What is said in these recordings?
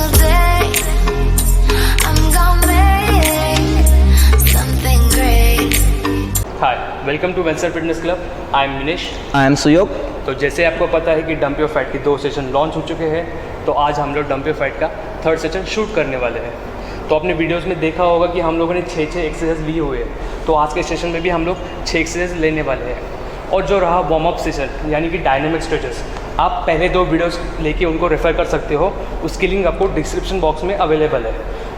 single day. I'm gonna make something great. Hi, welcome to Vencer fitness club. I am Minish. I am Suyog. तो जैसे आपको पता है कि डंप योर फैट के 2 सेशन लॉन्च हो चुके हैं, तो आज हम लोग डंप योर फैट का 3rd सेशन शूट करने वाले हैं। तो आपने वीडियोस में देखा होगा कि हम लोगों ने 6 एक्सरसाइज लिए हुए हैं, तो आज के सेशन में भी हम लोग 6 एक्सरसाइज लेने वाले हैं। और जो रहा वार्म अप सेशन यानी कि डायनामिक स्ट्रेचेस, आप पहले 2 वीडियोस लेके उनको रेफ़र कर सकते हो, उसकी लिंक आपको डिस्क्रिप्शन बॉक्स में अवेलेबल है।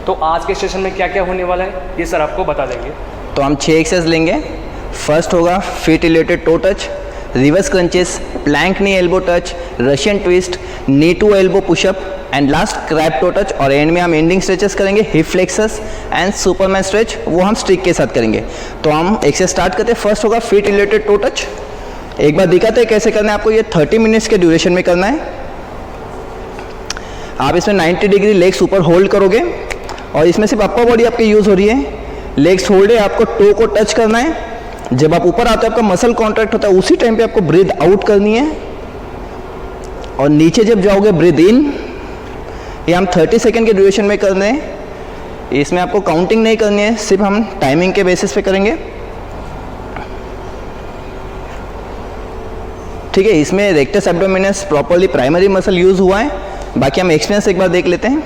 तो आज के सेशन में क्या क्या होने वाला है ये सर आपको बता देंगे। तो हम 6 एक्सरसाइज लेंगे। फर्स्ट होगा feet related toe touch, reverse crunches, plank knee elbow touch, Russian twist, knee to elbow pushup and last crab toe touch. और एंड में हम एंडिंग स्ट्रेचेस करेंगे, hip flexors and superman stretch, वो हम streak के साथ करेंगे। तो हम एक्सरसाइज स्टार्ट करते हैं। फर्स्ट होगा फीट रिलेटेड टो टच। एक बार दिखाते हैं कैसे करना है आपको। ये 30 मिनट्स के ड्यूरेशन में करना है। आप इसमें 90 डिग्री लेग्स ऊपर होल्ड करोगे और इसमें सिर्फ अपर बॉडी आपकी यूज़ हो रही है। लेग्स होल्ड है, आपको टो को टच करना है। जब आप ऊपर आते हो आपका मसल कॉन्ट्रैक्ट होता है, उसी टाइम पे आपको ब्रीथ आउट करनी है। और नीचे जब जाओगे ब्रीथ इन। ये हम 30 सेकेंड के ड्यूरेशन में करने हैं। इसमें आपको काउंटिंग नहीं करनी है, सिर्फ हम टाइमिंग के बेसिस पे करेंगे। ठीक है, इसमें rectus abdominis properly primary muscle use हुआ है। बाकी हम एक्सपीरियंस एक बार देख लेते हैं।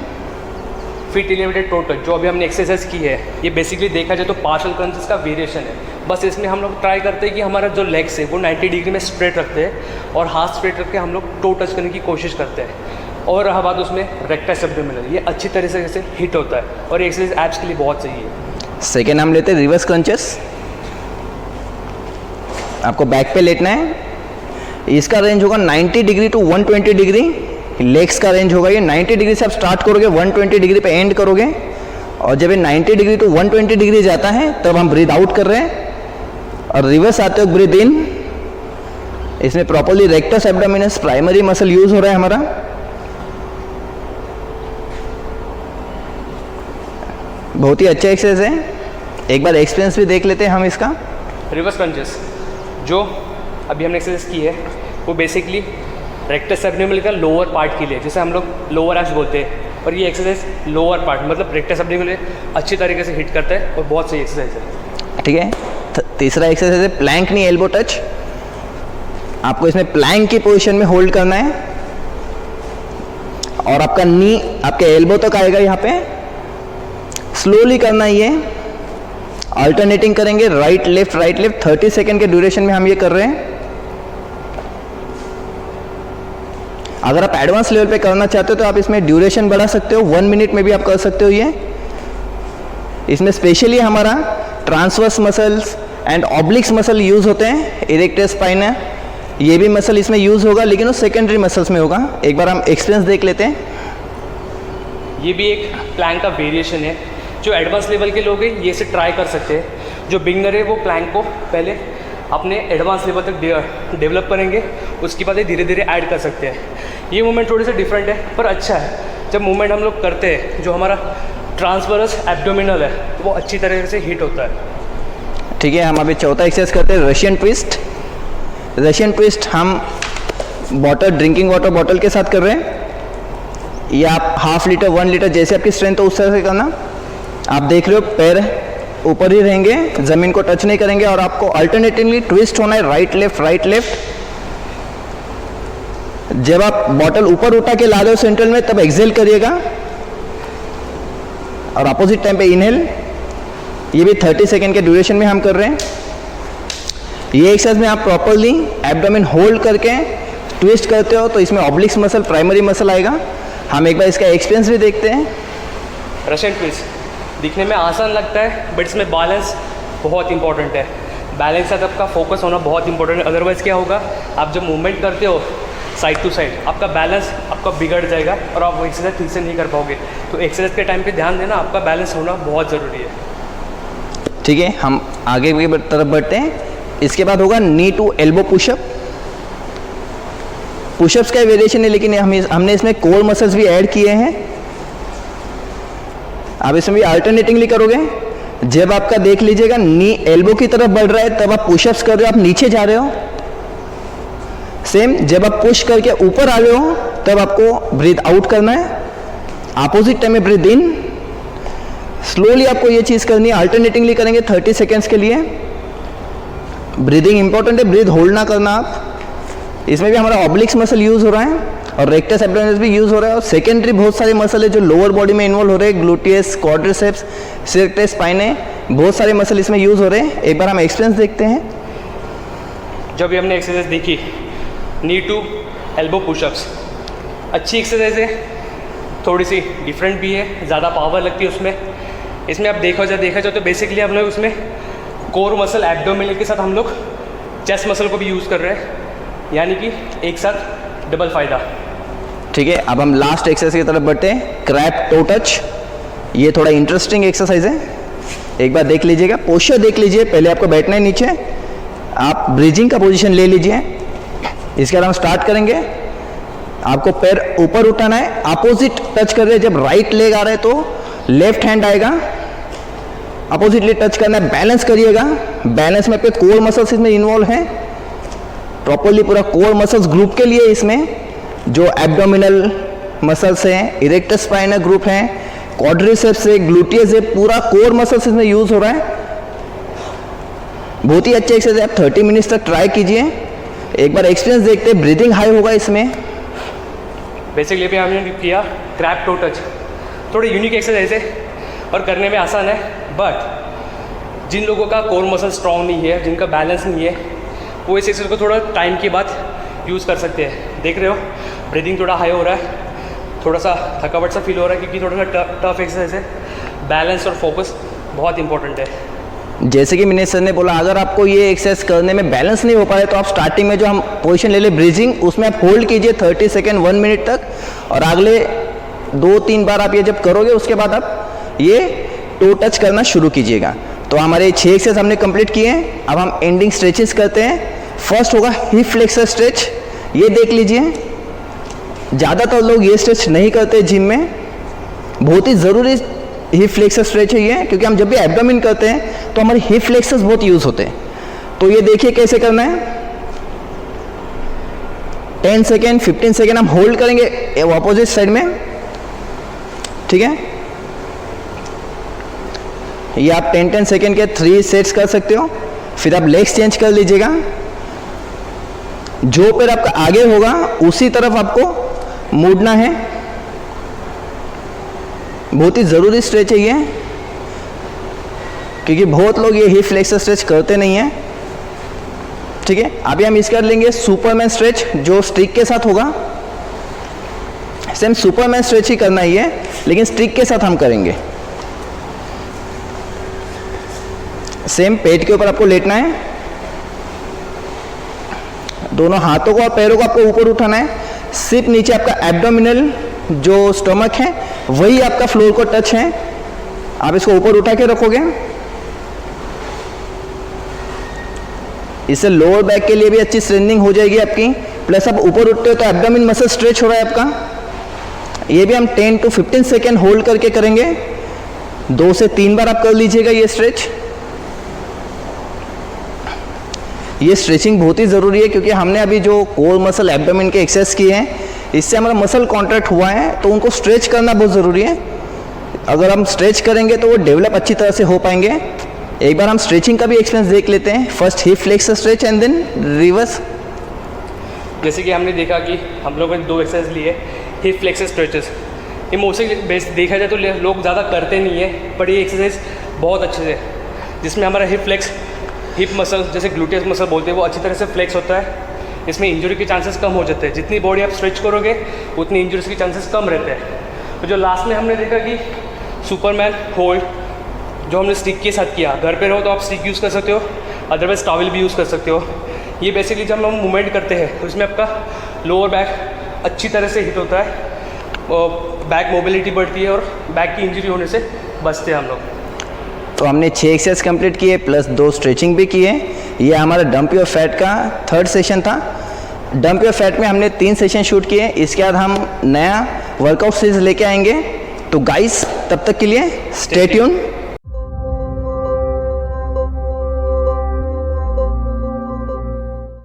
फिट रिलेटेड टो टच जो अभी हमने एक्सरसाइज की है, ये बेसिकली देखा जाए तो पार्शियल क्रंचेस का वेरिएशन है। बस इसमें हम लोग ट्राई करते हैं कि हमारा जो लेग्स है वो 90 डिग्री में स्प्रेड रखते हैं और हाथ स्प्रेड रख के हम लोग टो टच करने की कोशिश करते हैं। और रहा बात उसमें रेक्टस एब्डोमिनल, ये अच्छी तरह से हिट होता है और ये एक्सरसाइज एब्स के लिए बहुत सही है। सेकेंड हम लेते हैं रिवर्स क्रंचेस। आपको बैक पे लेटना है। इसका रेंज होगा 90 डिग्री टू 120 डिग्री। लेग्स का रेंज होगा ये 90 डिग्री से आप स्टार्ट करोगे, 120 डिग्री पे एंड करोगे। और जब ये 90 डिग्री टू 120 डिग्री जाता है तब हम ब्रीथ आउट कर रहे हैं और रिवर्स आते हो ब्रीथ इन। इसमें properly rectus abdominis primary muscle use हो रहा है हमारा। बहुत ही अच्छा एक्सरसाइज है। एक बार एक्सपीरियंस भी देख लेते हैं हम इसका। रिवर्स क्रंचेस जो अभी हमने एक्सरसाइज की है वो बेसिकली रेक्टस एब्डोमिनल का लोअर पार्ट के लिए, जैसे हम लोग लोअर एब्स बोलते हैं, और ये एक्सरसाइज लोअर पार्ट मतलब रेक्टस एब्डोमिनल अच्छी तरीके से हिट करता है और बहुत सही एक्सरसाइज है। ठीक है, तीसरा एक्सरसाइज है प्लैंक नी एल्बो टच। आपको इसमें प्लैंक की पोजीशन में होल्ड करना है और आपका नी आपके एल्बो तक आएगा। यहाँ पे स्लोली करना है। ये अल्टरनेटिंग करेंगे, राइट लेफ्ट 30 सेकेंड के ड्यूरेशन में हम ये कर रहे हैं। अगर आप एडवांस लेवल पे करना चाहते हो तो आप इसमें ड्यूरेशन बढ़ा सकते हो, 1 मिनट में भी आप कर सकते हो। ये इसमें स्पेशली हमारा transverse muscles and ऑब्लिक्स muscle use होते हैं। इरेक्टर स्पाइन है, ये भी मसल इसमें यूज होगा, लेकिन वो सेकेंडरी मसल्स में होगा। एक बार हम एक्सपीरियंस देख लेते हैं। ये भी एक प्लैंक का वेरिएशन है। जो एडवांस लेवल के लोग हैं ये इसे ट्राई कर सकते हैं। जो बिगनर है वो प्लैंक को पहले अपने एडवांस लेवल तक डेवलप करेंगे, उसके बाद ये धीरे धीरे ऐड कर सकते हैं। ये मूवमेंट थोड़ी सी डिफरेंट है पर अच्छा है। जब मूवमेंट हम लोग करते हैं, जो हमारा ट्रांसवर्स एब्डोमिनल है वो अच्छी तरह से हिट होता है। ठीक है, हम अभी चौथा एक्सरसाइज करते हैं रशियन ट्विस्ट। रशियन ट्विस्ट हम ड्रिंकिंग वाटर बॉटल के साथ कर रहे हैं। ये आप 1/2 लीटर 1 लीटर जैसे आपकी स्ट्रेंथ हो उस तरह से करना। आप देख रहे हो पैर ऊपर ही रहेंगे, ज़मीन को टच नहीं करेंगे और आपको अल्टरनेटिवली ट्विस्ट होना है, राइट लेफ्ट। जब आप बॉटल ऊपर उठा के ला रहे हो सेंट्रल में तब एक्सेल करिएगा और अपोजिट टाइम पे इनहेल। ये भी 30 सेकेंड के ड्यूरेशन में हम कर रहे हैं। ये एक्सरसाइज में आप प्रॉपर्ली एब्डोमेन होल्ड करके ट्विस्ट करते हो तो इसमें ऑब्लिक्स मसल प्राइमरी मसल आएगा। हम एक बार इसका एक्सपीरियंस भी देखते हैं। रशियन ट्विस्ट दिखने में आसान लगता है बट इसमें बैलेंस बहुत इंपॉर्टेंट है। बैलेंस के साथ आपका फोकस होना बहुत इंपॉर्टेंट है। अदरवाइज़ क्या होगा, आप जब मूवमेंट करते हो साइड टू साइड, आपका बैलेंस आपका बिगड़ जाएगा और आप वो एक्सरसाइज ठीक से नहीं कर पाओगे। तो एक्सरसाइज के टाइम पे ध्यान देना, आपका बैलेंस होना बहुत ज़रूरी है। ठीक है, हम आगे की तरफ बढ़ते हैं। इसके बाद होगा नी टू एल्बो पुशअप। पुशअप्स का वेरिएशन है, लेकिन हमने इसमें कोर मसल्स भी ऐड किए हैं। आप इसमें भी अल्टरनेटिंगली करोगे। जब आपका देख लीजिएगा नी एल्बो की तरफ बढ़ रहा है तब आप पुशअप्स कर रहे हो, आप नीचे जा रहे हो। सेम जब आप पुश करके ऊपर आ रहे हो तब आपको ब्रीथ आउट करना है। अपोजिट टाइम में ब्रीथ इन, स्लोली आपको ये चीज़ करनी है, अल्टरनेटिंगली करेंगे 30 सेकेंड्स के लिए। ब्रीदिंग इंपॉर्टेंट है, ब्रीथ होल्ड ना करना आप। इसमें भी हमारा ऑब्लिक्स मसल यूज़ हो रहा है और रेक्टस एब्डोमिनस भी यूज़ हो रहा है, और सेकेंडरी बहुत सारे मसल है जो लोअर बॉडी में इन्वॉल्व हो रहे हैं, ग्लूटियस, क्वाड्रिसेप्स, सिरक्टेस स्पाइने, बहुत सारे मसल इसमें यूज़ हो रहे हैं। एक बार हम एक्सपीरियंस देखते हैं। जब भी हमने एक्सरसाइज देखी नी टू एल्बो पुशअप्स, अच्छी एक्सरसाइज है, थोड़ी सी डिफरेंट भी है, ज़्यादा पावर लगती है उसमें। इसमें आप देखा जाए तो बेसिकली हम लोग उसमें कोर मसल एब्डोमिनल के साथ हम लोग चेस्ट मसल को भी यूज़ कर रहे हैं, यानी कि एक साथ डबल फ़ायदा। ठीक है, अब हम लास्ट एक्सरसाइज की तरफ बढ़ते हैं, क्रैप टो टच। ये थोड़ा इंटरेस्टिंग एक्सरसाइज है, एक बार देख लीजिएगा। पोस्चर देख लीजिए, पहले आपको बैठना है नीचे, आप ब्रीजिंग का पोजीशन ले लीजिए। इसके बाद हम स्टार्ट करेंगे। आपको पैर ऊपर उठाना है, अपोजिट टच कर रहे हैं। जब राइट लेग आ रहा है तो लेफ्ट हैंड आएगा, अपोजिटली टच करना है। बैलेंस करिएगा, बैलेंस में आपके कोर मसल्स इसमें इन्वॉल्व हैं, प्रॉपरली पूरा कोर मसल्स ग्रुप के लिए इसमें जो एब्डोमिनल मसल्स हैं, इरेक्टस स्पाइनल ग्रुप हैं, क्वाड्रिसेप्स है, ग्लूटियस है, पूरा कोर मसल्स इसमें यूज हो रहा है। बहुत ही अच्छे एक्सरसाइज, आप 30 मिनट्स तक ट्राई कीजिए। एक बार एक्सपीरियंस देखते हैं, ब्रीदिंग हाई होगा इसमें। बेसिकली भी हमने किया क्रैप टो टच, थोड़ी यूनिक एक्सरसाइज है और करने में आसान है, बट जिन लोगों का कोर मसल स्ट्रॉन्ग नहीं है, जिनका बैलेंस नहीं है, वो इस एक्सरसाइज को थोड़ा टाइम के बाद यूज़ कर सकते हैं। देख रहे हो ब्रीदिंग थोड़ा हाई हो रहा है, थोड़ा सा थकावट सा फील हो रहा है क्योंकि थोड़ा सा टफ एक्सरसाइज है। बैलेंस और फोकस बहुत इंपॉर्टेंट है। जैसे कि मिनेश सर ने बोला, अगर आपको ये एक्सरसाइज करने में बैलेंस नहीं हो पा रहा है तो आप स्टार्टिंग में जो हम पोजीशन ले ले ब्रीजिंग, उसमें आप होल्ड कीजिए 30 सेकेंड 1 मिनट तक, और अगले 2-3 बार आप ये जब करोगे उसके बाद आप ये टो टच करना शुरू कीजिएगा। तो हमारे 6 एक्सरसाइज हमने कंप्लीट किए हैं। अब हम एंडिंग स्ट्रेचेस करते हैं। फर्स्ट होगा हिप फ्लेक्सर स्ट्रेच, ये देख लीजिए। ज़्यादातर लोग ये स्ट्रेच नहीं करते जिम में, बहुत ही ज़रूरी हिप फ्लेक्सर स्ट्रेच है ये, क्योंकि हम जब भी एब्डोमिन करते हैं तो हमारे हिप फ्लेक्सर्स बहुत यूज़ होते हैं। तो ये देखिए कैसे करना है। 10 सेकेंड 15 सेकेंड हम होल्ड करेंगे ऑपोजिट साइड में, ठीक है। ये आप 10-10 सेकेंड के 3 सेट्स कर सकते हो। फिर आप लेग्स चेंज कर लीजिएगा, जो पैर आपका आगे होगा उसी तरफ आपको मुड़ना है। बहुत ही ज़रूरी स्ट्रेच है ये, क्योंकि बहुत लोग ये हिप फ्लेक्सर स्ट्रेच करते नहीं हैं, ठीक है। अभी हम इस कर लेंगे सुपरमैन स्ट्रेच, जो स्टिक के साथ होगा। सेम सुपरमैन स्ट्रेच ही करना ही है, लेकिन स्टिक के साथ हम करेंगे। सेम पेट के ऊपर आपको लेटना है, दोनों हाथों को और पैरों को आपको ऊपर उठाना है। सिर्फ नीचे आपका एब्डोमिनल जो स्टमक है वही आपका फ्लोर को टच है। आप इसको ऊपर उठा के रखोगे, इससे लोअर बैक के लिए भी अच्छी स्ट्रेंथनिंग हो जाएगी आपकी। प्लस आप ऊपर उठते हो तो एब्डोमिन मसल स्ट्रेच हो रहा है आपका। ये भी हम 10 to 15 सेकेंड होल्ड करके करेंगे। 2 से 3 बार आप कर लीजिएगा ये स्ट्रेच। ये स्ट्रेचिंग बहुत ही ज़रूरी है, क्योंकि हमने अभी जो कोर मसल एब्डोमेन के एक्सरसाइज किए हैं, इससे हमारा मसल कॉन्ट्रैक्ट हुआ है, तो उनको स्ट्रेच करना बहुत ज़रूरी है। अगर हम स्ट्रेच करेंगे तो वो डेवलप अच्छी तरह से हो पाएंगे। एक बार हम स्ट्रेचिंग का भी एक्सपीरियंस देख लेते हैं। First hip flexor stretch and then reverse. जैसे कि हमने देखा कि हम लोगों ने 2 एक्सरसाइज लिए, हिप फ्लेक्सर स्ट्रेचेस। ये मोस्टली बेस देखा जाए तो लोग ज़्यादा करते नहीं है, पर ये एक्सरसाइज बहुत अच्छे से, जिसमें हमारा हिप मसल जैसे ग्लूटियस मसल बोलते हैं वो अच्छी तरह से फ्लेक्स होता है। इसमें इंजरी के चांसेस कम हो जाते हैं। जितनी बॉडी आप स्ट्रेच करोगे उतनी इंजरीज के चांसेस कम रहते हैं। तो जो लास्ट में हमने देखा कि सुपरमैन होल्ड, जो हमने स्टिक के साथ किया, घर पे रहो तो आप स्टिक यूज़ कर सकते हो, अदरवाइज टॉवल भी यूज़ कर सकते हो। ये बेसिकली जब हम मूवमेंट करते हैं तो इसमें आपका लोअर बैक अच्छी तरह से हिट होता है, बैक मोबिलिटी बढ़ती है और बैक की इंजरी होने से बचते हैं हम लोग। तो हमने 6 एक्सरसाइज कंप्लीट किए प्लस 2 स्ट्रेचिंग भी किए। ये हमारा डंप योर फैट का 3rd सेशन था। डंप योर फैट में हमने 3 सेशन शूट किए। इसके बाद हम नया वर्कआउट सीरीज लेके आएंगे। तो गाइस, तब तक के लिए स्टे ट्यून।